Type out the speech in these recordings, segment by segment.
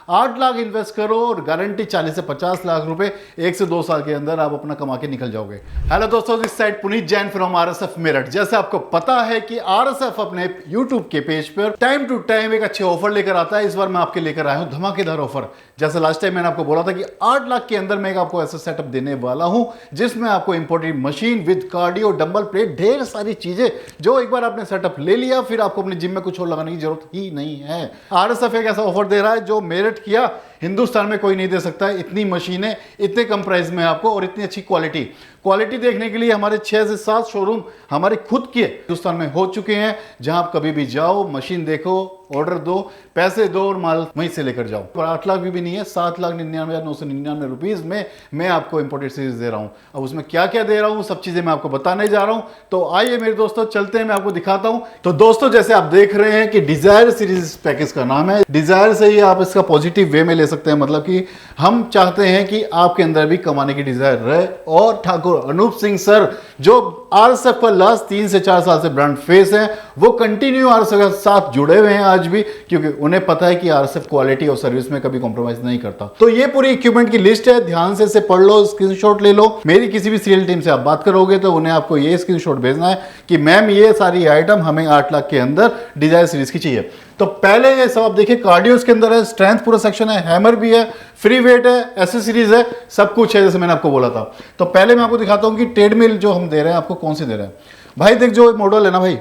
8 lakh invest करो और guarantee 40 से 50 लाख रुपए 1 से 2 साल के अंदर आप अपना कमा के निकल जाओगे। हेलो दोस्तों, इस side Puneet Jain from RSF Meerut. जैसे आपको पता है कि आरएसएफ अपने यूट्यूब के पेज पर टाइम टू टाइम एक अच्छे ऑफर लेकर आता है। इस बार मैं आपके लेकर आया हूं धमाकेदार ऑफर। जैसे लास्ट टाइम मैंने आपको बोला था कि 8 लाख के अंदर मैं आपको ऐसा सेटअप देने वाला हूं जिसमें आपको imported machine with cardio, dumbbell plate, ढेर सारी चीजें जो एक बार आपने सेटअप ले लिया फिर आपको अपने जिम में कुछ और लगाने की जरूरत ही नहीं है। आरएसएफ एक ऐसा ऑफर दे रहा है जो मेरठ किया हिंदुस्तान में कोई नहीं दे सकता है। इतनी मशीनें इतने कम प्राइस में आपको और इतनी अच्छी क्वालिटी देखने के लिए हमारे 6 से 7 शोरूम हमारे खुद के हिंदुस्तान में हो चुके हैं, जहां आप कभी भी जाओ, मशीन देखो, ऑर्डर दो, पैसे दो और माल वहीं से लेकर जाओ। पर 8 लाख भी नहीं है, 7,99,999 रुपीज में मैं आपको इंपोर्टेड सीरीज दे रहा हूं। अब उसमें क्या क्या दे रहा हूं सब चीजें मैं आपको बताने जा रहा हूं। तो आइए मेरे दोस्तों चलते हैं, मैं आपको दिखाता हूं। तो दोस्तों जैसे आप देख रहे हैं कि डिजायर सीरीज पैकेज का नाम है। डिजायर से ही आप इसका पॉजिटिव वे में ले सकते हैं, मतलब कि हम चाहते हैं कि आपके अंदर भी कमाने की डिजायर रहे। और ठाकुर अनूप सिंह सर जो आरएसएफ पर लास्ट 3 से 4 साल से ब्रांड फेस हैं, वो कंटिन्यू आरएसएफ के साथ जुड़े हुए हैं आज भी, क्योंकि उन्हें पता है कि आरएसएफ क्वालिटी और सर्विस में कभी कॉम्प्रोमाइज नहीं करता। तो ये पूरी इक्विपमेंट की लिस्ट है, ध्यान से इसे पढ़ लो, स्क्रीनशॉट ले लो। मेरी किसी भी सीरियल टीम से आप बात करोगे तो उन्हें आपको ये स्क्रीनशॉट भेजना है कि मैम ये सारी आइटम हमें 8 लाख के अंदर डिजायर सीरीज की चाहिए। तो पहले ये सब आप देखिए, कार्डियो के अंदर है, स्ट्रेंथ पूरा सेक्शन है, हैमर भी है, फ्री वेट है, एसेसरीज है, सब कुछ है जैसे मैंने आपको बोला था। तो पहले मैं आपको दिखाता हूं कि ट्रेडमिल जो हम दे रहे हैं आपको कौन सी दे रहे हैं। भाई देख, जो मॉडल है ना भाई,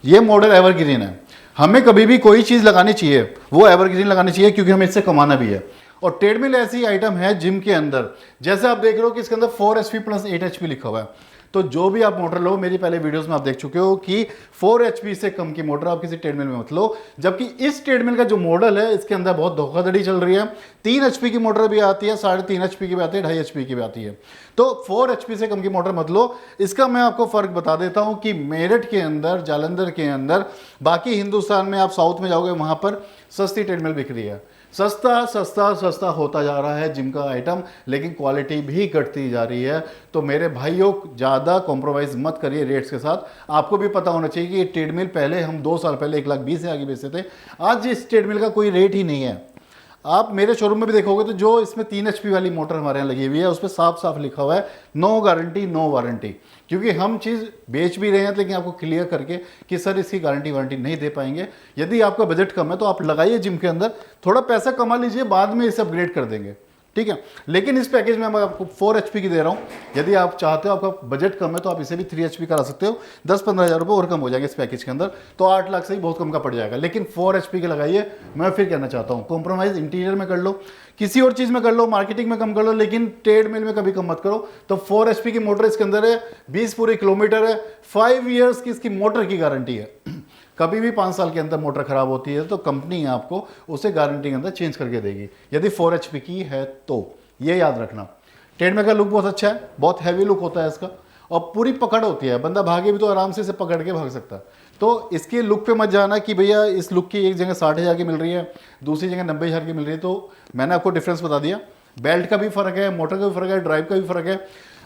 ये मॉडल एवरग्रीन है। हमें कभी भी कोई चीज लगानी चाहिए वो एवरग्रीन लगानी चाहिए, क्योंकि हमें इससे कमाना भी है। और ट्रेडमिल ऐसी आइटम है जिम के अंदर, जैसे आप देख रहे हो कि इसके अंदर 4 HP प्लस 8 HP लिखा हुआ है। तो जो भी आप मोटर लो, मेरी पहले वीडियोस में आप देख चुके हो कि 4 HP से कम की मोटर आप किसी ट्रेडमिल में मत लो। जबकि इस ट्रेडमिल का जो मॉडल है इसके अंदर बहुत धोखाधड़ी चल रही है। 3 HP की मोटर भी आती है, 3.5 HP की भी आती है, 2.5 HP की भी आती है। तो 4 HP से कम की मोटर मत लो। इसका मैं आपको फर्क बता देता हूं कि मेरठ के अंदर, जालंधर के अंदर, बाकी हिंदुस्तान में आप साउथ में जाओगे वहां पर सस्ती ट्रेडमिल बिक रही है। सस्ता सस्ता सस्ता होता जा रहा है जिम का आइटम, लेकिन क्वालिटी भी घटती जा रही है। तो मेरे भाइयों ज़्यादा कॉम्प्रोमाइज़ मत करिए रेट्स के साथ। आपको भी पता होना चाहिए कि ये ट्रेडमिल पहले हम 2 साल पहले 1,20,000 से आगे बेचते थे। आज इस ट्रेडमिल का कोई रेट ही नहीं है। आप मेरे शोरूम में भी देखोगे तो जो इसमें 3 HP वाली मोटर हमारे यहाँ लगी हुई है उस पर साफ साफ लिखा हुआ है नो गारंटी नो वारंटी। क्योंकि हम चीज़ बेच भी रहे हैं लेकिन आपको क्लियर करके कि सर इसकी गारंटी वारंटी नहीं दे पाएंगे। यदि आपका बजट कम है तो आप लगाइए जिम के अंदर, थोड़ा पैसा कमा लीजिए, बाद में इसे अपग्रेड कर देंगे, ठीक है। लेकिन इस पैकेज में मैं आपको 4 HP की दे रहा हूँ। यदि आप चाहते हो, आपका बजट कम है तो आप इसे भी 3 HP करा सकते हो। 10-15 हज़ार रुपये और कम हो जाएंगे इस पैकेज के अंदर। तो 8 लाख से ही बहुत कम का पड़ जाएगा। लेकिन 4 HP के लगाइए। मैं फिर कहना चाहता हूँ कॉम्प्रोमाइज़ इंटीरियर में कर लो, किसी और चीज़ में कर लो, मार्केटिंग में कम कर लो, लेकिन ट्रेडमिल में कभी कम मत करो। तो 4 HP की मोटर इसके अंदर है, 20 पूरे किलोमीटर है, 5 ईयर्स की इसकी मोटर की गारंटी है। कभी भी 5 साल के अंदर मोटर खराब होती है तो कंपनी आपको उसे गारंटी के अंदर चेंज करके देगी, यदि 4 HP की है तो। ये याद रखना। ट्रेडमिल का लुक बहुत अच्छा है, बहुत हैवी लुक होता है इसका, और पूरी पकड़ होती है। बंदा भागे भी तो आराम से इसे पकड़ के भाग सकता है। तो इसके लुक पे मत जाना कि भैया इस लुक की एक जगह 60,000 की मिल रही है, दूसरी जगह 90,000 की मिल रही है। तो मैंने आपको डिफरेंस बता दिया। बेल्ट का भी फर्क है, मोटर का भी फर्क है, ड्राइव का भी फर्क है,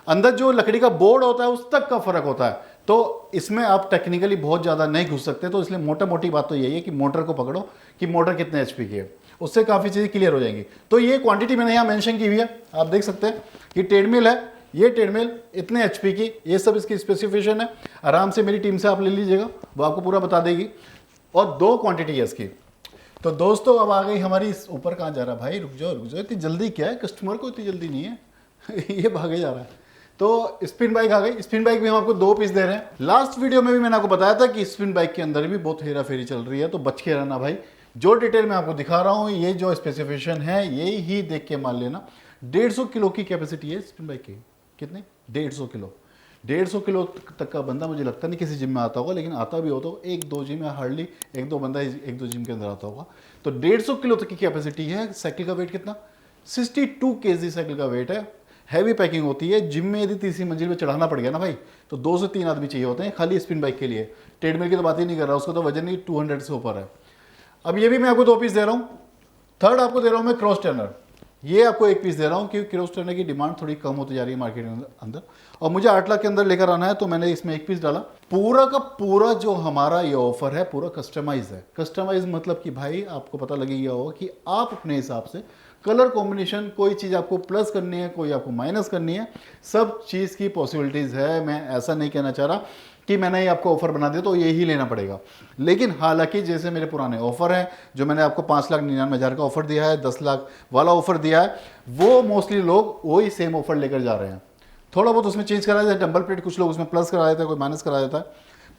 अंदर जो लकड़ी का बोर्ड होता है उस तक का फर्क होता है। तो इसमें आप टेक्निकली बहुत ज़्यादा नहीं घुस सकते। तो इसलिए मोटा मोटी बात तो यही है कि मोटर को पकड़ो कि मोटर कितने HP की है, उससे काफ़ी चीज़ें क्लियर हो जाएंगी। तो ये क्वांटिटी मैंने यहाँ मेंशन की हुई है, आप देख सकते हैं कि ट्रेडमिल है, ये ट्रेडमिल इतने HP की, ये सब इसकी स्पेसिफिकेशन है। आराम से मेरी टीम से आप ले लीजिएगा, वो आपको पूरा बता देगी। और 2 क्वांटिटी है इसकी। तो दोस्तों अब आ गई हमारी, ऊपर कहाँ जा रहा है भाई, रुक जाओ, इतनी जल्दी क्या है, कस्टमर को इतनी जल्दी नहीं है ये भागे जा रहा है। तो स्पिन बाइक आ गई। स्पिन बाइक भी हम आपको 2 पीस दे रहे हैं। लास्ट वीडियो में भी मैंने आपको बताया था कि स्पिन बाइक के अंदर भी बहुत हेरा फेरी चल रही है, तो बच के रहना भाई। जो डिटेल मैं आपको दिखा रहा हूँ, ये जो स्पेसिफिकेशन है यही ही देख के मान लेना। 150 किलो की कैपेसिटी है स्पिन बाइक की। कितने? 150 किलो। 150 किलो तक का बंदा मुझे लगता नहीं किसी जिम में आता होगा, लेकिन आता भी हो तो 1-2 जिम में, हार्डली 1-2 बंदा 1-2 जिम के अंदर आता होगा। तो 150 किलो तक की कैपेसिटी है। साइकिल का वेट कितना? 62 kg साइकिल का वेट है। हैवी पैकिंग होती है। जिम में यदि तीसरी मंजिल पे चढ़ाना पड़ गया ना भाई, तो 2 से 3 आदमी चाहिए होते हैं खाली स्पिन बाइक के लिए। ट्रेडमिल की तो बात ही नहीं कर रहा, उसका तो वजन ही 200 से ऊपर है। अब ये भी मैं आपको 2 पीस दे रहा हूँ। थर्ड आपको दे रहा हूँ मैं क्रॉस ट्रेनर। ये आपको एक पीस दे रहा हूँ क्योंकि क्रॉस ट्रेनर की डिमांड थोड़ी कम होती जा रही है मार्केट के अंदर, और मुझे 8 लाख के अंदर लेकर आना है, तो मैंने इसमें एक पीस डाला। पूरा का पूरा जो हमारा ये ऑफर है पूरा कस्टमाइज है। कस्टमाइज मतलब कि भाई आपको पता लगेगा होगा कि आप अपने हिसाब से कलर कॉम्बिनेशन, कोई चीज़ आपको प्लस करनी है, कोई आपको माइनस करनी है, सब चीज़ की पॉसिबिलिटीज़ है। मैं ऐसा नहीं कहना चाह रहा कि मैंने ये आपको ऑफर बना दिया तो ये ही लेना पड़ेगा, लेकिन हालांकि जैसे मेरे पुराने ऑफर हैं, जो मैंने आपको 5,99,000 का ऑफर दिया है, 10 लाख वाला ऑफर दिया है, वो मोस्टली लोग वही सेम ऑफर लेकर जा रहे हैं। थोड़ा बहुत उसमें चेंज करा देता है, डंबल प्लेट कुछ लोग उसमें प्लस करा देता है, कोई माइनस करा देता है,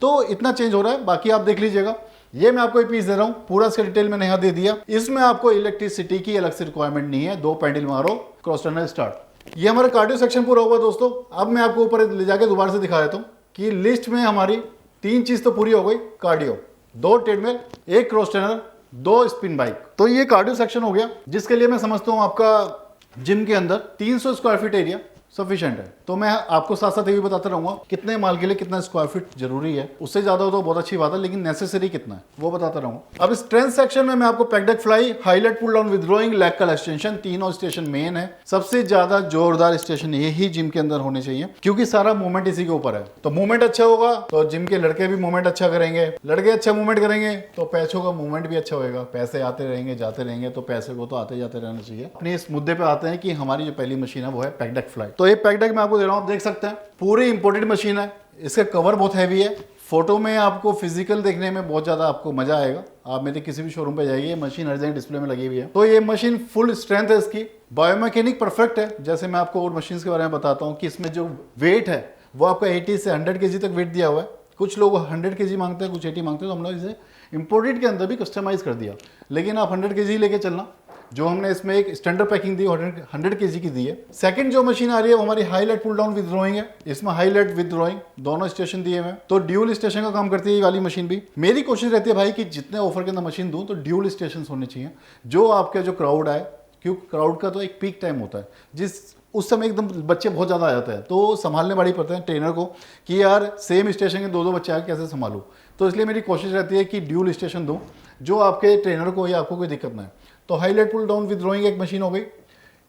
तो इतना चेंज हो रहा है। बाकी आप देख लीजिएगा, ये मैं आपको एक पीस दे रहा हूं, पूरा इसका डिटेल मैंने यहां दे दिया। इसमें आपको इलेक्ट्रिसिटी की अलग से रिक्वायरमेंट नहीं है, 2 पैंडल मारो, क्रॉस टर्नर स्टार्ट। ये हमारा कार्डियो सेक्शन पूरा हुआ दोस्तों। अब मैं आपको ऊपर ले जाके दोबारा से दिखा देता हूं कि लिस्ट में हमारी 3 चीज तो पूरी हो गई, cardio, 2 treadmill, 1 cross trainer, 2 spin bike. तो ये कार्डियो सेक्शन हो गया, जिसके लिए मैं समझता हूं आपका जिम के अंदर 300 स्क्वायर फीट एरिया सफिशिएंट है। तो मैं आपको साथ साथ ये भी बताता रहूंगा कितने माल के लिए कितना स्क्वायर फीट जरूरी है, उससे ज्यादा हो तो बहुत अच्छी बात है, लेकिन नेसेसरी कितना है वो बताता रहूंगा। अब स्ट्रेंथ सेक्शन में मैं आपको pec deck fly, high lat pull down withdrawing, leg curl extension, तीनों स्टेशन मेन है। सबसे ज्यादा जोरदार स्टेशन यही जिम के अंदर होने चाहिए, क्योंकि सारा मूवमेंट इसी के ऊपर है। तो मूवमेंट अच्छा होगा तो जिम के लड़के भी मूवमेंट अच्छा करेंगे, लड़के अच्छा मूवमेंट करेंगे तो पैसों का मूवमेंट भी अच्छा होगा, पैसे आते रहेंगे जाते रहेंगे, तो पैसे को तो आते जाते रहना चाहिए। अपने इस मुद्दे पे आते हैं कि हमारी जो पहली मशीन है वो है पैक डेक फ्लाई। तो ये पैक डेक मैं आपको दे रहा हूं, आप देख सकते हैं पूरी इंपोर्टेड मशीन है। इसका कवर बहुत हैवी है, फोटो में आपको फिजिकल देखने में बहुत ज्यादा आपको मजा आएगा। आप मेरे किसी भी शोरूम पे जाइए, मशीन हर जगह डिस्प्ले में लगी हुई है। तो ये मशीन फुल स्ट्रेंथ है, इसकी बायोमैकेनिक परफेक्ट है। जैसे मैं आपको और मशीन के बारे में बताता हूँ कि इसमें जो वेट है वो आपका 80 से 100 kg तक वेट दिया हुआ है। कुछ लोग 100 kg मांगते हैं, कुछ 80 मांगते हैं, तो हम लोग इसे इंपोर्टेड के अंदर भी कस्टमाइज कर दिया। लेकिन आप 100 kg लेके चलना, जो हमने इसमें एक स्टैंडर्ड पैकिंग दी 100 kg की दी है। सेकंड जो मशीन आ रही है वो हमारी हाईलाइट पुल डाउन विथड्रॉइंग है। इसमें हाईलाइट विथड्रॉइंग दोनों स्टेशन दिए हुए हैं, तो ड्यूल स्टेशन का काम करती है ये वाली मशीन भी। मेरी कोशिश रहती है भाई कि जितने ऑफर के अंदर मशीन दूं तो ड्यूल स्टेशन होने चाहिए, जो आपका जो क्राउड है, क्योंकि क्राउड का तो एक पीक टाइम होता है, उस समय एकदम बच्चे बहुत ज़्यादा आ जाते हैं, तो संभालने बड़ी पड़ते हैं ट्रेनर को कि यार सेम स्टेशन के 2-2 बच्चे आके कैसे संभालूं। तो इसलिए मेरी कोशिश रहती है कि ड्यूल स्टेशन दूं, जो आपके ट्रेनर को या आपको कोई दिक्कत ना है। तो हाईलाइट पुल डाउन विथड्रॉइंग एक मशीन हो गई।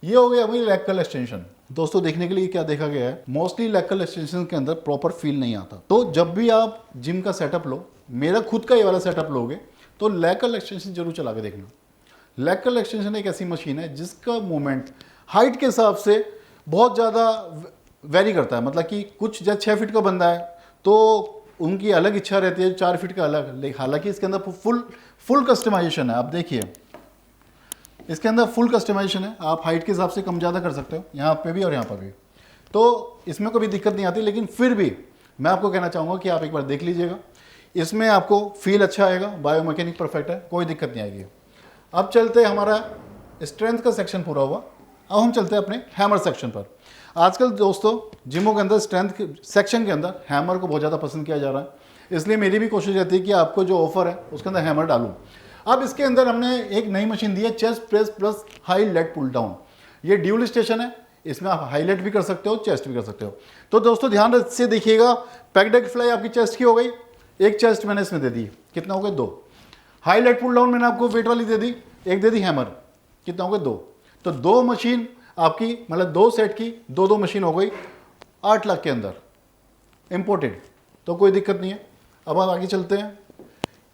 ये हो गया हमारी लेग कल एक्सटेंशन। दोस्तों देखने के लिए क्या देखा गया है, मोस्टली लेग कल एक्सटेंशन के अंदर प्रॉपर फील नहीं आता। तो जब भी आप जिम का सेटअप लो, मेरा खुद का ये वाला सेटअप लोगे, तो लेग कल एक्सटेंशन जरूर चला के देखना। लेग कल एक्सटेंशन एक ऐसी मशीन है जिसका मूवमेंट हाइट के हिसाब से बहुत ज़्यादा वेरी करता है। मतलब कि कुछ जब 6 फीट का बंदा है तो उनकी अलग इच्छा रहती है, 4 फीट का अलग। हालांकि इसके अंदर फुल कस्टमाइजेशन है। आप देखिए इसके अंदर फुल कस्टमाइजेशन है, आप हाइट के हिसाब से कम ज़्यादा कर सकते हो, यहाँ पे भी और यहाँ पर भी, तो इसमें कोई दिक्कत नहीं आती। लेकिन फिर भी मैं आपको कहना चाहूँगा कि आप एक बार देख लीजिएगा, इसमें आपको फील अच्छा आएगा, बायोमैकेनिक परफेक्ट है, कोई दिक्कत नहीं आएगी। अब चलते हैं, हमारा स्ट्रेंथ का सेक्शन पूरा हुआ, अब हम चलते हैं अपने हैमर सेक्शन पर। आजकल दोस्तों जिमों के अंदर स्ट्रेंथ सेक्शन के अंदर हैमर को बहुत ज़्यादा पसंद किया जा रहा है, इसलिए मेरी भी कोशिश रहती है कि आपको जो ऑफर है उसके अंदर हैमर डालूं। अब इसके अंदर हमने एक नई मशीन दी है, chest press plus high leg pull down. ये ड्यूल स्टेशन है, इसमें आप हाईलाइट भी कर सकते हो, चेस्ट भी कर सकते हो। तो दोस्तों ध्यान से देखिएगा, पैक डेक फ्लाई आपकी चेस्ट की हो गई, एक चेस्ट मैंने इसमें दे दी, कितना हो गए 2। हाईलाइट पुल डाउन मैंने आपको वेट वाली दे दी, एक दे दी हैमर, कितना हो गए 2। तो 2 मशीन आपकी, मतलब 2 सेट की 2-2 मशीन हो गई 8 लाख के अंदर, इंपोर्टेड, तो कोई दिक्कत नहीं है। अब आप आगे चलते हैं।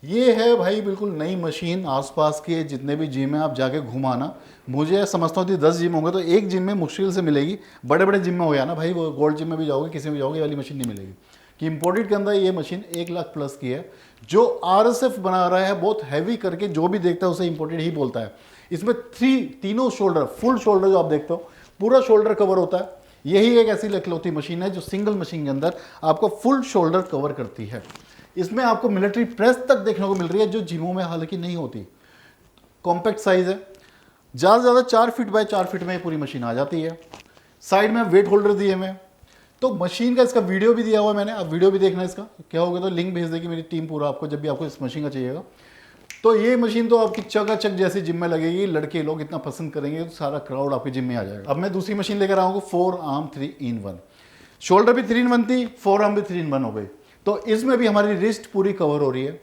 ये है भाई बिल्कुल नई मशीन, आसपास के जितने भी जिम है आप जाके घुमाना। मुझे समझता हूँ कि 10 जिम होंगे तो एक जिम में मुश्किल से मिलेगी, बड़े बड़े जिम में हो गया ना भाई, वो गोल्ड जिम में भी जाओगे, किसी में भी जाओगे, ये वाली मशीन नहीं मिलेगी। कि इंपोर्टेड के अंदर ये मशीन 1 लाख प्लस की है, जो RSF बना रहा है, बहुत हैवी करके, जो भी देखता है उसे इंपोर्टेड ही बोलता है। इसमें तीनों शोल्डर, फुल शोल्डर जो आप देखते हो, पूरा शोल्डर कवर होता है। यही एक ऐसी इकलौती मशीन है जो सिंगल मशीन के अंदर आपको फुल शोल्डर कवर करती है। इसमें आपको मिलिट्री प्रेस तक देखने को मिल रही है, जो जिमों में हालांकि नहीं होती। कॉम्पैक्ट साइज है, ज़्यादा से ज़्यादा 4 फीट बाय 4 फीट में पूरी मशीन आ जाती है। साइड में वेट होल्डर दिए हुए, तो मशीन का इसका वीडियो भी दिया हुआ है मैंने, आप वीडियो भी देखना इसका, क्या होगा तो लिंक भेज देगी मेरी टीम पूरा आपको, जब भी आपको इस मशीन का चाहिएगा। तो ये मशीन तो आपकी चकाचक जैसी जिम में लगेगी, लड़के लोग इतना पसंद करेंगे, तो सारा क्राउड आपके जिम में आ जाएगा। अब मैं दूसरी मशीन लेकर आऊँगा, 4 आर्म 3-in-1, शोल्डर भी 3-in-1 थी, 4 आर्म भी 3-in-1 हो गई। तो इसमें भी हमारी रिस्ट पूरी कवर हो रही है।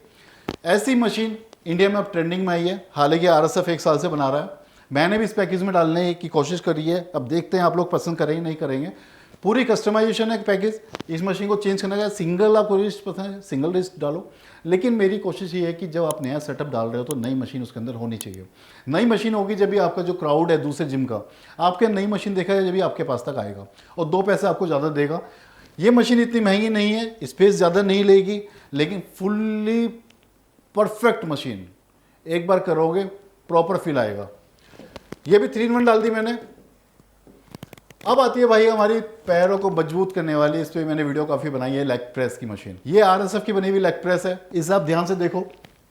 ऐसी मशीन इंडिया में अब ट्रेंडिंग में आई है, हालांकि RSF 1 साल से बना रहा है, मैंने भी इस पैकेज में डालने की कोशिश करी है, अब देखते हैं आप लोग पसंद करेंगे नहीं करेंगे। पूरी कस्टमाइजेशन है पैकेज, इस मशीन को चेंज करने का। सिंगल आपको रिस्ट पसंद है सिंगल रिस्ट डालो, लेकिन मेरी कोशिश ये है कि जब आप नया सेटअप डाल रहे हो तो नई मशीन उसके अंदर होनी चाहिए। नई मशीन होगी जब भी आपका जो क्राउड है दूसरे जिम का आपके नई मशीन देखेगा, जब भी आपके पास तक आएगा और 2 पैसे आपको ज़्यादा देगा। ये मशीन इतनी महंगी नहीं है, स्पेस ज़्यादा नहीं लेगी, लेकिन फुल्ली परफेक्ट मशीन, एक बार करोगे प्रॉपर फील आएगा। ये भी 3-in-1 डाल दी मैंने। अब आती है भाई हमारी पैरों को मजबूत करने वाली, इस पर मैंने वीडियो काफ़ी बनाई है, लेग प्रेस की मशीन। ये RSF की बनी हुई लेग प्रेस है। इस आप ध्यान से देखो,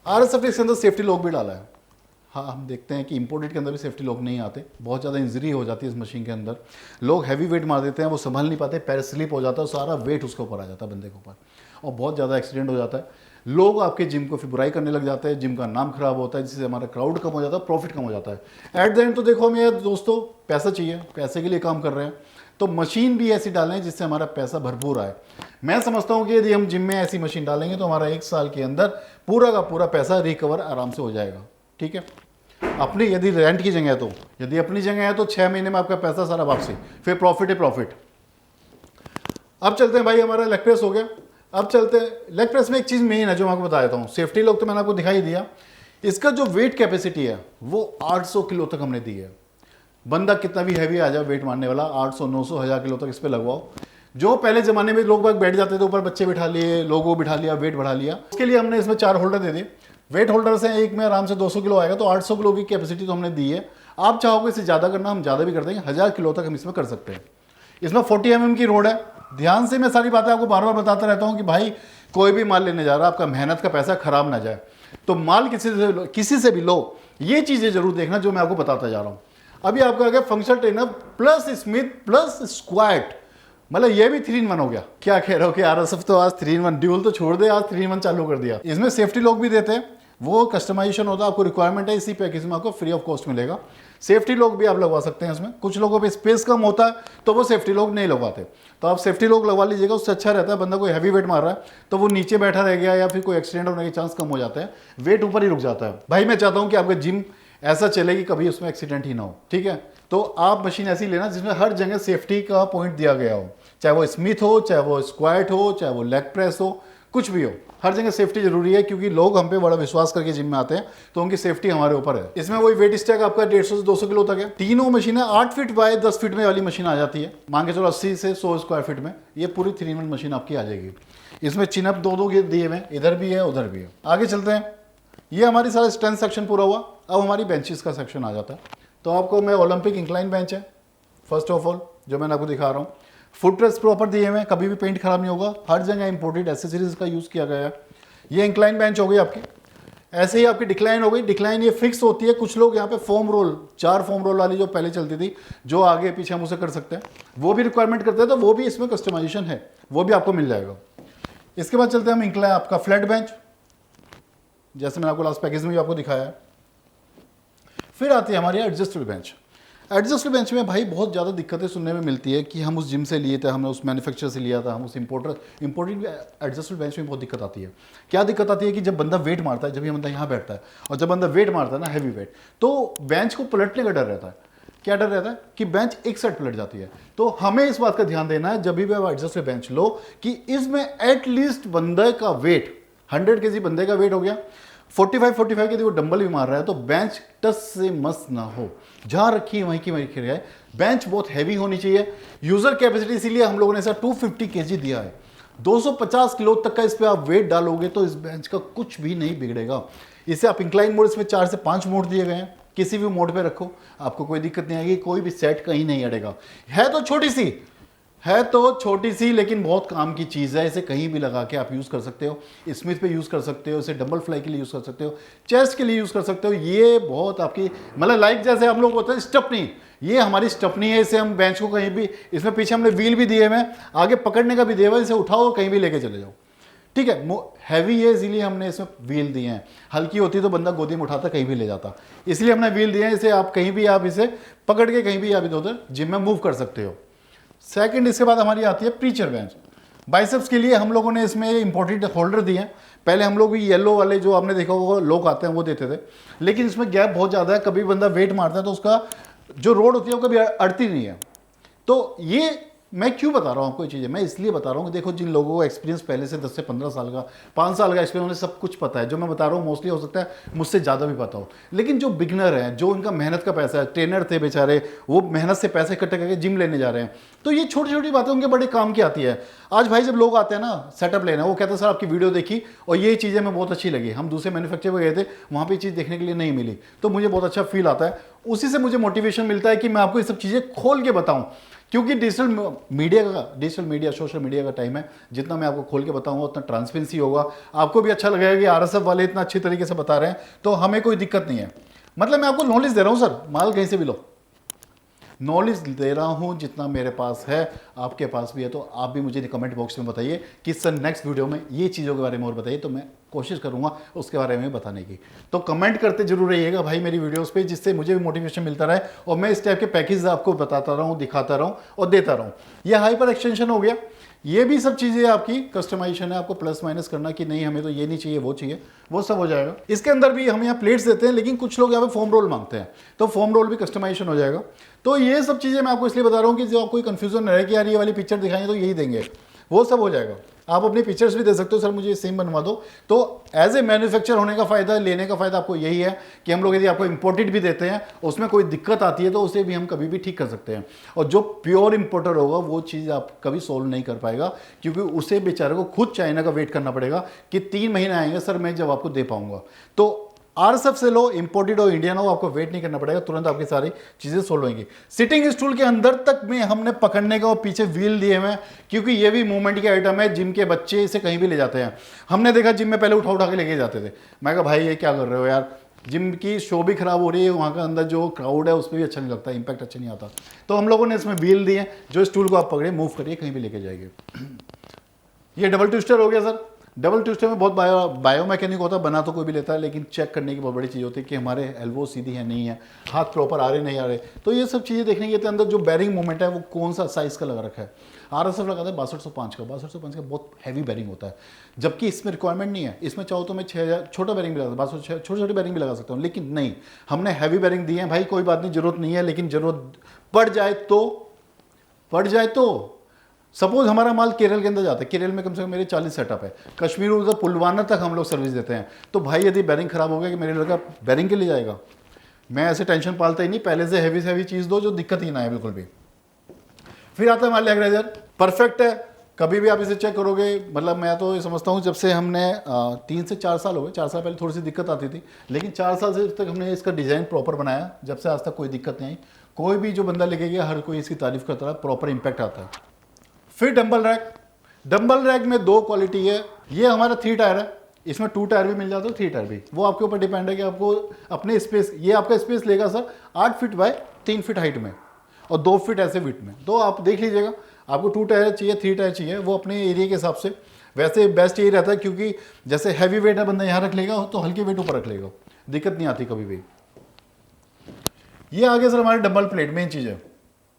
RSF इसके अंदर सेफ्टी लॉक भी डाला है। हाँ, हम देखते हैं कि इंपोर्टेड के अंदर भी सेफ्टी लॉक नहीं आते, बहुत ज़्यादा इंजरी हो जाती है इस मशीन के अंदर। लोग हैवी वेट मार देते हैं, वो संभाल नहीं पाते, पैर स्लिप हो जाता है, सारा वेट उसके ऊपर आ जाता है बंदे के ऊपर, और बहुत ज़्यादा एक्सीडेंट हो जाता है। लोग आपके जिम को फिर बुराई करने लग जाते हैं, जिम का नाम खराब होता है, जिससे हमारा क्राउड कम हो जाता है, प्रॉफिट कम हो जाता है। एट द एंड तो देखो मेरे दोस्तों, पैसा चाहिए, पैसे के लिए काम कर रहे हैं, तो मशीन भी ऐसी डालें जिससे हमारा पैसा भरपूर आए। मैं समझता हूँ कि यदि हम जिम में ऐसी मशीन डालेंगे तो हमारा 1 साल के अंदर पूरा का पूरा पैसा रिकवर आराम से हो जाएगा। ठीक है, अपनी यदि रेंट की जगह है तो, यदि अपनी जगह है तो 6 महीने में आपका पैसा सारा वापसी, फिर प्रॉफिट है प्रॉफिट। अब चलते हैं भाई, हमारा लेग प्रेस हो गया। अब चलते हैं लेग प्रेस में एक चीज़ मेन है जो मैं आपको बता देता हूँ। सेफ्टी लॉक तो मैंने आपको दिखाई दिया, इसका जो वेट कैपेसिटी है वो 800 किलो तक हमने दी है। बंदा कितना भी हैवी आ जाए वेट मारने वाला, 800, 900, 1000 किलो तक इस पर लगवाओ। जो पहले ज़माने में लोग बैठ जाते थे ऊपर, बच्चे बिठा लिए, लोगों बिठा लिया, वेट बढ़ा लिया, उसके लिए हमने इसमें 4 होल्डर दे दिए। वेट होल्डर से एक में आराम से 200 किलो आएगा, तो 800 किलो की कैपेसिटी तो हमने दी है। आप चाहोगे इसे ज़्यादा करना, हम ज़्यादा भी कर देंगे, 1000 किलो तक हम इसमें कर सकते हैं। इसमें 40 mm की रोड है। ध्यान से मैं सारी बातें आपको बार बार बताता रहता हूँ कि भाई कोई भी माल लेने जा रहा है, आपका मेहनत का पैसा खराब ना जाए, तो माल किसी से भी लो, ये चीज़ें जरूर देखना जो मैं आपको बताता जा रहा हूँ। अभी आपका आ गया functional trainer plus Smith plus squat, मतलब ये भी 3-in-1 हो गया। क्या कह रहे हो कि RSF तो आज 3-in-1, ड्यूल तो छोड़ दे, आज 3-in-1 चालू कर दिया। इसमें सेफ्टी लॉक भी देते हैं, वो कस्टमाइजेशन होता है, आपको रिक्वायरमेंट है, इसी पैकेज में आपको फ्री ऑफ कॉस्ट मिलेगा। सेफ्टी लॉक भी आप लगवा सकते हैं इसमें। कुछ लोगों पे स्पेस कम होता है तो वो सेफ्टी लॉक नहीं लगवाते, तो आप सेफ्टी लॉक लगवा लीजिएगा, उससे अच्छा रहता है। बंदा कोई हैवी वेट मार रहा है तो वो नीचे बैठा रह गया या फिर कोई एक्सीडेंट होने के चांस कम हो जाते हैं, वेट ऊपर ही रुक जाता है। भाई मैं चाहता हूँ कि आपका जिम ऐसा चले कि कभी उसमें एक्सीडेंट ही ना हो। ठीक है, तो आप मशीन ऐसी लेना जिसमें हर जगह सेफ्टी का पॉइंट दिया गया हो, चाहे वो स्मिथ हो, चाहे वो स्क्वाट हो, चाहे वो लेग प्रेस हो, कुछ भी हो, हर जगह सेफ्टी जरूरी है, क्योंकि लोग हम पे बड़ा विश्वास करके जिम में आते हैं, तो उनकी सेफ्टी हमारे ऊपर है। इसमें वही वेट स्टैक आपका 150 से 200 किलो तक है। तीनों मशीनें 8 फीट बाय 10 फीट में वाली मशीन आ जाती है, मान के चलो 80 से 100 स्क्वायर फीट में ये पूरी 3-in-1 मशीन आपकी आ जाएगी। इसमें चिनअप 2-2 दिए हुए, इधर भी है उधर भी है। आगे चलते हैं, ये हमारी सारा स्ट्रेंथ सेक्शन पूरा हुआ। अब हमारी बेंचेस का सेक्शन आ जाता है। तो आपको मैं ओलंपिक इंक्लाइन बेंच है फर्स्ट ऑफ ऑल जो मैंने आपको दिखा रहा हूँ। फुटरेस्ट प्रॉपर दिए हुए हैं, कभी भी पेंट खराब नहीं होगा, हर जगह इंपोर्टेड एसेसरीज का यूज़ किया गया है। ये इंक्लाइन बेंच हो गई आपकी। ऐसे ही आपकी डिक्लाइन हो गई। डिक्लाइन ये फिक्स होती है। कुछ लोग यहाँ पे फोम रोल, 4 फोम रोल वाली जो पहले चलती थी, जो आगे पीछे हम उसे कर सकते हैं, वो भी रिक्वायरमेंट करते हैं, तो वो भी इसमें कस्टमाइजेशन है, वो भी आपको मिल जाएगा। इसके बाद चलते हैं हम इंक्लाइन आपका फ्लैट बेंच, जैसे मैंने आपको लास्ट पैकेज में भी आपको दिखाया है। फिर आती है हमारी एडजस्टेबल बेंच। एडजस्टेबल बेंच में भाई बहुत ज़्यादा दिक्कतें सुनने में मिलती है कि हम उस जिम से लिए थे, हमने उस मैन्युफैक्चरर से लिया था, हम उस इंपोर्टेड एडजस्टेबल बेंच में बहुत दिक्कत आती है। क्या दिक्कत आती है कि जब बंदा वेट मारता है, जब ये बंदा यहाँ बैठता है और जब बंदा वेट मारता है ना हैवी वेट, तो बेंच को पलटने का डर रहता है। क्या डर रहता है कि बेंच एक साइड पलट जाती है। तो हमें इस बात का ध्यान देना है जब भी आप एडजस्टेबल बेंच लो कि इसमें एटलीस्ट बंदे का वेट 100 kg बंदे का वेट हो गया, 45 के यदि वो डंबल भी मार रहा है तो बेंच टस से मस ना हो, जहां रखी है वहीं की वहीं रखी रहे। बेंच बहुत हैवी होनी चाहिए। यूजर कैपेसिटी इसीलिए हम लोगों ने ऐसा 250 kg दिया है। 250 किलो तक का इस पे आप वेट डालोगे तो इस बेंच का कुछ भी नहीं बिगड़ेगा। इसे आप इंक्लाइन मोड, इसमें 4 से 5 मोड दिए गए हैं, किसी भी मोड पे रखो, आपको कोई दिक्कत नहीं आएगी, कोई भी सेट कहीं नहीं अड़ेगा। है तो छोटी सी लेकिन बहुत काम की चीज़ है। इसे कहीं भी लगा के आप यूज़ कर सकते हो, स्मिथ पे यूज़ कर सकते हो, इसे डंबल फ्लाई के लिए यूज़ कर सकते हो, चेस्ट के लिए यूज़ कर सकते हो। ये बहुत आपकी मतलब लाइक जैसे हम लोग होते हैं स्टपनी, ये हमारी स्टपनी है। इसे हम बेंच को कहीं भी, इसमें पीछे हमने व्हील भी दिए हुए हैं, आगे पकड़ने का भी दिया हुआ है, इसे उठाओ कहीं भी लेके चले जाओ। ठीक है, हैवी है इसीलिए हमने इसमें व्हील दिए हैं। हल्की होती तो बंदा गोदी में उठाता कहीं भी ले जाता, इसलिए हमने व्हील दिए हैं। इसे आप कहीं भी, आप इसे पकड़ के कहीं भी आप इधर उधर जिम में मूव कर सकते हो। सेकंड, इसके बाद हमारी आती है प्रीचर बेंच। बाइसेप्स के लिए हम लोगों ने इसमें इंपोर्टेड होल्डर दिए हैं। पहले हम लोग येलो वाले जो आपने देखा होगा लोग आते हैं वो देते थे, लेकिन इसमें गैप बहुत ज़्यादा है। कभी बंदा वेट मारता है तो उसका जो रोड होती है वो कभी अड़ती नहीं है। तो ये मैं क्यों बता रहा हूँ आपको ये चीज़ें, मैं इसलिए बता रहा हूँ कि देखो जिन लोगों को एक्सपीरियंस पहले से 10 से 15 साल का 5 साल का एक्सपीरियंस, उन्हें सब कुछ पता है। जो मैं बता रहा हूँ मोस्टली हो सकता है मुझसे ज़्यादा भी पता हो, लेकिन जो बिगनर हैं, जो उनका मेहनत का पैसा है, ट्रेनर थे बेचारे, वो मेहनत से पैसे इकट्ठे करके जिम लेने जा रहे हैं, तो ये छोटी छोटी बातें उनके बड़े काम की आती है। आज भाई जब लोग आते हैं ना सेटअप लेना, वो कहते हैं सर आपकी वीडियो देखी और ये चीज़ें हमें बहुत अच्छी लगी, हम दूसरे मैन्युफैक्चर पर गए थे वहाँ पर चीज़ देखने के लिए नहीं मिली, तो मुझे बहुत अच्छा फील आता है। उसी से मुझे मोटिवेशन मिलता है कि मैं आपको ये सब चीज़ें खोल के बताऊँ, क्योंकि डिजिटल मीडिया सोशल मीडिया का टाइम है। जितना मैं आपको खोल के बताऊंगा उतना ट्रांसपेरेंसी होगा, आपको भी अच्छा लगेगा कि आरएसएफ वाले इतना अच्छी तरीके से बता रहे हैं, तो हमें कोई दिक्कत नहीं है। मतलब मैं आपको नॉलेज दे रहा हूं सर, माल कहीं से भी लो, नॉलेज दे रहा हूं जितना मेरे पास है, आपके पास भी है, तो आप भी मुझे कमेंट बॉक्स में बताइए कि सर नेक्स्ट वीडियो में ये चीज़ों के बारे में और बताइए, तो मैं कोशिश करूंगा उसके बारे में बताने की। तो कमेंट करते जरूर रहिएगा भाई मेरी वीडियोस पे, जिससे मुझे भी मोटिवेशन मिलता रहे और मैं इस टाइप के पैकेज आपको बताता रहूं, दिखाता रहूं और देता रहूं। ये हाइपर एक्सटेंशन हो गया, ये भी सब चीज़ें आपकी कस्टमाइजेशन है, आपको प्लस माइनस करना कि नहीं हमें तो ये नहीं चाहिए वो चाहिए, वो सब हो जाएगा। इसके अंदर भी हम यहाँ प्लेट्स देते हैं, लेकिन कुछ लोग यहाँ पे फोम रोल मांगते हैं, तो फोम रोल भी कस्टमाइजेशन हो जाएगा। तो ये सब चीज़ें मैं आपको इसलिए बता रहा हूँ कि जो आपको कन्फ्यूजन न रहे कि यार ये वाली पिक्चर दिखाएंगे तो यही देंगे, वो सब हो जाएगा। आप अपनी पिक्चर्स भी दे सकते हो, सर मुझे सेम बनवा दो। तो एज ए मैन्युफैक्चर होने का फायदा, लेने का फायदा आपको यही है कि हम लोग यदि आपको इंपोर्टेड भी देते हैं, उसमें कोई दिक्कत आती है तो उसे भी हम कभी भी ठीक कर सकते हैं। और जो प्योर इंपोर्टर होगा वो चीज़ आप कभी सोल्व नहीं कर पाएगा, क्योंकि उसे बेचारे को खुद चाइना का वेट करना पड़ेगा कि 3 महीने आएंगे सर मैं जब आपको दे पाऊंगा। तो आरएसएफ से लो, इंपोर्टेड हो इंडियन हो, आपको वेट नहीं करना पड़ेगा, तुरंत आपकी सारी चीजें सोल्व होंगी। सिटिंग स्टूल के अंदर तक में हमने पकड़ने का और पीछे व्हील दिए हुए हैं, क्योंकि ये भी मूवमेंट की आइटम है। जिम के बच्चे इसे कहीं भी ले जाते हैं, हमने देखा जिम में पहले उठा उठा के लेके जाते थे। मैं कहा भाई ये क्या कर रहे हो यार, जिम की शो भी खराब हो रही है, वहाँ का अंदर जो क्राउड है उस पर भी अच्छा नहीं लगता, इंपैक्ट अच्छा नहीं आता। तो हम लोगों ने इसमें व्हील दिए, जो स्टूल को आप पकड़े मूव करिए कहीं भी लेके जाएंगे। ये डबल ट्विस्टर हो गया सर। डबल ट्विस्टर में बहुत बायोमैकेनिक होता है, बना तो कोई भी लेता है, लेकिन चेक करने की बहुत बड़ी चीज़ होती है कि हमारे एल्बो सीधी है नहीं है, हाथ प्रॉपर आ रहे नहीं आ रहे। तो ये सब चीज़ें देखने के अंदर जो बैरिंग मूवमेंट है वो कौन सा साइज़ का लगा रखा है। आरएसएफ लगाता है 6205 का, 6205 का बहुत हैवी बैरिंग होता है, जबकि इसमें रिक्वायरमेंट नहीं है। इसमें चाहो तो मैं 6000 छोटा बैरिंग भी लगा, 6206 छोटे छोटे बैरिंग भी लगा सकता हूँ, लेकिन नहीं, हमने हैवी बैरिंग दिए हैं। भाई कोई बात नहीं, जरूरत नहीं है, लेकिन जरूरत पड़ जाए तो सपोज हमारा माल केरल के अंदर जाता है, केरल में कम से कम मेरे 40 सेटअप है, कश्मीर उधर पुलवामा तक हम लोग सर्विस देते हैं। तो भाई यदि बैरिंग खराब हो गया कि मेरे लड़का बैरिंग के लिए जाएगा, मैं ऐसे टेंशन पालता ही नहीं, पहले से हैवी चीज़ दो जो दिक्कत ही ना है बिल्कुल भी। फिर आता है हमारे लेगराइजर, परफेक्ट है, कभी भी आप इसे चेक करोगे। मतलब मैं तो ये समझता हूँ जब से हमने 3 से 4 साल हो गए, 4 साल पहले थोड़ी सी दिक्कत आती थी, लेकिन 4 साल से तक हमने इसका डिज़ाइन प्रॉपर बनाया, जब से आज तक कोई दिक्कत नहीं आई। कोई भी जो बंदा लेके गया हर कोई इसकी तारीफ करता है, प्रॉपर इंपैक्ट आता है। फिर डंबल रैक में 2 क्वालिटी है। ये हमारा 3 टायर है, इसमें 2 टायर भी मिल जाता है, 3 टायर भी, वो आपके ऊपर डिपेंड है कि आपको अपने स्पेस, ये आपका स्पेस लेगा sir 8 feet by 3 feet height में और 2 फीट ऐसे विड्थ में। तो आप देख लीजिएगा, आपको 2 टायर चाहिए 3 टायर चाहिए, वो अपने एरिया के हिसाब से। वैसे बेस्ट यही रहता है, क्योंकि जैसे हैवी वेट है बंदा यहाँ रख लेगा तो हल्के वेट ऊपर रख लेगा, दिक्कत नहीं आती कभी भी। ये आगे सर हमारे डंबल प्लेट, मेन चीज़ है।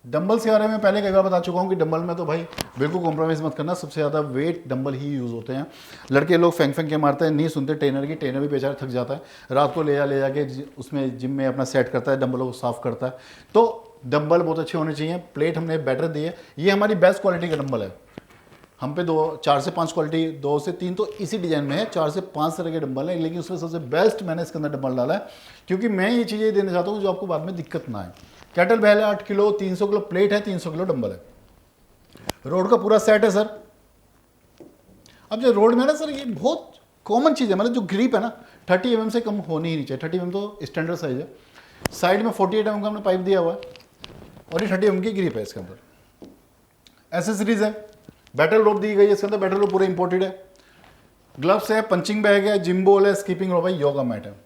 डंबल्स के बारे में पहले कई बार बता चुका हूँ कि डंबल में तो भाई बिल्कुल कॉम्प्रोमाइज़ मत करना, सबसे ज़्यादा वेट डंबल ही यूज़ होते हैं। लड़के लोग फेंक के मारते हैं, नहीं सुनते ट्रेनर की, ट्रेनर भी बेचारा थक जाता है, रात को ले जाके उसमें जिम में अपना सेट करता है, डंबलों को साफ़ करता है। तो डंबल बहुत अच्छे होने चाहिए। प्लेट हमने बेटर दी है, ये हमारी बेस्ट क्वालिटी का डंबल है। हम पे 4 से 5 क्वालिटी, 2 से 3 तो इसी डिज़ाइन में है, 4 से 5 तरह के डंबल है, लेकिन उसमें सबसे बेस्ट मैंने इसके अंदर डंबल डाला है, क्योंकि मैं ये चीज़ें देना चाहता हूँ जो आपको बाद में दिक्कत ना आए। कैटल बेल है 8 किलो, 300 किलो प्लेट है, 300 किलो डंबल है, रोड का पूरा सेट है सर। अब जो रोड में ना सर, ये बहुत कॉमन चीज़ है, मतलब जो ग्रिप है ना 30 mm से कम होनी ही नहीं चाहिए। 30 mm तो स्टैंडर्ड साइज है। साइड में 48 mm का हमने पाइप दिया हुआ है और ये 30 mm की ग्रिप है। इसके अंदर एसेसरीज है, बैटल रोप दी गई है, इसके अंदर बैटल रोप पूरा इंपोर्टेड है, ग्लव्स है, पंचिंग बैग है, जिम बॉल है, स्कीपिंग रोप है, योगा मैट है।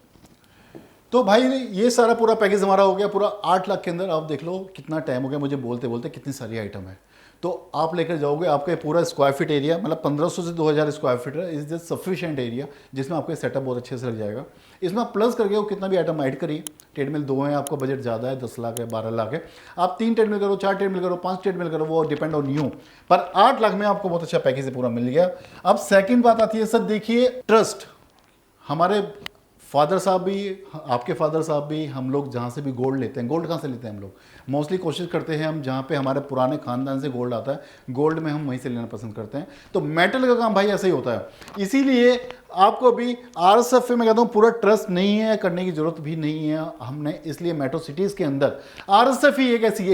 तो भाई ये सारा पूरा पैकेज हमारा हो गया पूरा 8 लाख के अंदर। आप देख लो कितना टाइम हो गया मुझे बोलते बोलते, कितनी सारी आइटम है। तो आप लेकर जाओगे, आपका ये पूरा स्क्वायर फीट एरिया मतलब 1500 से 2000 स्क्वायर फीट है, इज जस्ट सफिशिएंट एरिया जिसमें आपका सेटअप बहुत अच्छे से लग जाएगा। इसमें आप प्लस करके वो कितना भी आइटम ऐड करिए। ट्रेडमिल 2 है, आपका बजट ज़्यादा है, 10 लाख है, 12 लाख है, आप 3 ट्रेडमिल करो, 4 ट्रेडमिल करो, 5 ट्रेडमिल करो, वो डिपेंड ऑन यू। पर 8 लाख में आपको बहुत अच्छा पैकेज पूरा मिल गया। अब सेकंड बात आती है सर, देखिए ट्रस्ट। हमारे फादर साहब भी, आपके फादर साहब भी, हम लोग जहाँ से भी गोल्ड लेते हैं, गोल्ड कहाँ से लेते हैं हम लोग मोस्टली कोशिश करते हैं हम जहाँ पे हमारे पुराने खानदान से गोल्ड आता है, गोल्ड में हम वहीं से लेना पसंद करते हैं। तो मेटल का काम भाई ऐसा ही होता है। इसीलिए आपको भी RSF में कहता हूँ पूरा ट्रस्ट नहीं है, करने की जरूरत भी नहीं है। हमने इसलिए मेट्रो सिटीज़ के अंदर RSF ही एक ऐसी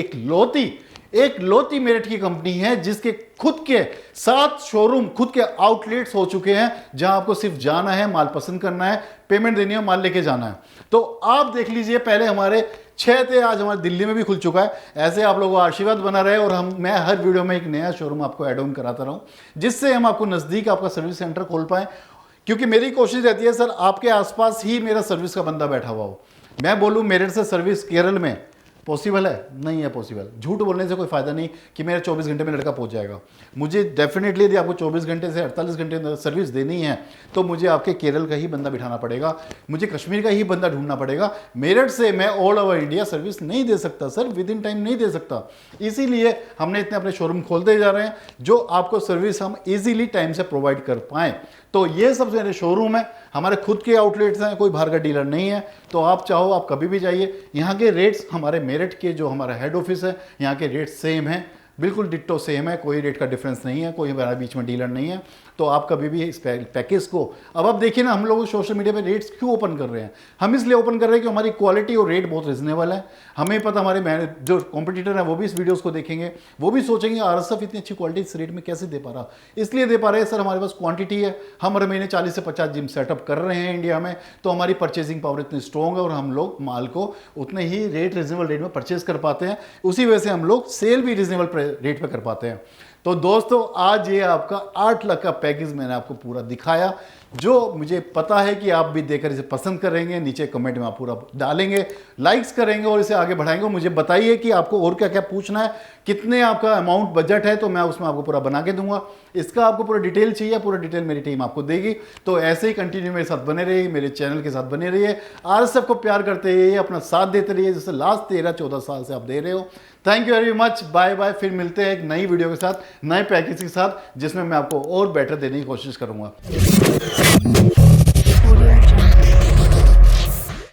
एक लोती मेरठ की कंपनी है जिसके खुद के 7 शोरूम, खुद के आउटलेट्स हो चुके हैं, जहां आपको सिर्फ जाना है, माल पसंद करना है, पेमेंट देनी है, माल लेके जाना है। तो आप देख लीजिए, पहले हमारे 6 थे, आज हमारे दिल्ली में भी खुल चुका है। ऐसे आप लोगों का आशीर्वाद बना रहे और मैं हर वीडियो में एक नया शोरूम आपको एड ऑन कराता रहूं, जिससे हम आपको नजदीक आपका सर्विस सेंटर खोल पाए। क्योंकि मेरी कोशिश रहती है सर, आपके आसपास ही मेरा सर्विस का बंदा बैठा हुआ हो। मैं बोलूं मेरठ से सर्विस केरल में पॉसिबल है? नहीं है पॉसिबल। झूठ बोलने से कोई फायदा नहीं कि मेरा 24 घंटे में लड़का पहुंच जाएगा। मुझे डेफिनेटली यदि आपको 24 घंटे से 48 घंटे सर्विस देनी है तो मुझे आपके केरल का ही बंदा बिठाना पड़ेगा, मुझे कश्मीर का ही बंदा ढूंढना पड़ेगा। मेरठ से मैं ऑल ओवर इंडिया सर्विस नहीं दे सकता सर, विद इन टाइम नहीं दे सकता। इसीलिए हमने इतने अपने शोरूम खोलते जा रहे हैं जो आपको सर्विस हम ईजिली टाइम से प्रोवाइड कर पाएँ। तो ये सब मेरे शोरूम है, हमारे खुद के आउटलेट्स हैं, कोई बाहर का डीलर नहीं है। तो आप चाहो आप कभी भी जाइए। यहाँ के रेट्स, हमारे मेरठ के जो हमारा हेड ऑफिस है, यहाँ के रेट्स सेम हैं, बिल्कुल डिट्टो सेम है, कोई रेट का डिफरेंस नहीं है, कोई हमारे बीच में डीलर नहीं है। तो आप कभी भी इस पैकेज को, अब आप देखिए ना, हम लोग सोशल मीडिया पे रेट्स क्यों ओपन कर रहे हैं? हम इसलिए ओपन कर रहे हैं कि हमारी क्वालिटी और रेट बहुत रिजनेबल है। हमें पता, हमारे जो कॉम्पिटिटर है वो भी इस वीडियोस को देखेंगे, वो भी सोचेंगे RSF इतनी अच्छी क्वालिटी इस रेट में कैसे दे पा रहा। इसलिए दे पा रहे हैं सर, हमारे पास क्वांटिटी है। हम हर महीने 40 से 50 जिम सेटअप कर रहे हैं इंडिया में, तो हमारी परचेजिंग पावर इतनी स्ट्रॉन्ग है और हम लोग माल को उतने ही रिजनेबल रेट में परचेज कर पाते हैं। उसी वजह से हम लोग सेल भी रिजनेबल रेट पर कर पाते हैं। तो दोस्तों, आज ये आपका 8 लाख का पैकेज मैंने आपको पूरा दिखाया, जो मुझे पता है कि आप भी देखकर इसे पसंद करेंगे। नीचे कमेंट में आप पूरा डालेंगे, लाइक्स करेंगे और इसे आगे बढ़ाएंगे। मुझे बताइए कि आपको और क्या क्या पूछना है, कितने आपका अमाउंट बजट है, तो मैं उसमें आपको पूरा बना के दूंगा। इसका आपको पूरा डिटेल चाहिए, पूरा डिटेल मेरी टीम आपको देगी। तो ऐसे ही कंटिन्यू मेरे साथ बने रहिए, मेरे चैनल के साथ बने रहिए। RSF को प्यार करते रहिए, अपना साथ देते रहिए, जैसे लास्ट 13-14 साल से आप दे रहे हो। Thank you very much, bye bye. फिर मिलते हैं एक नई वीडियो के साथ, नए पैकेज के साथ, जिसमें मैं आपको और बेटर देने की कोशिश करूंगा।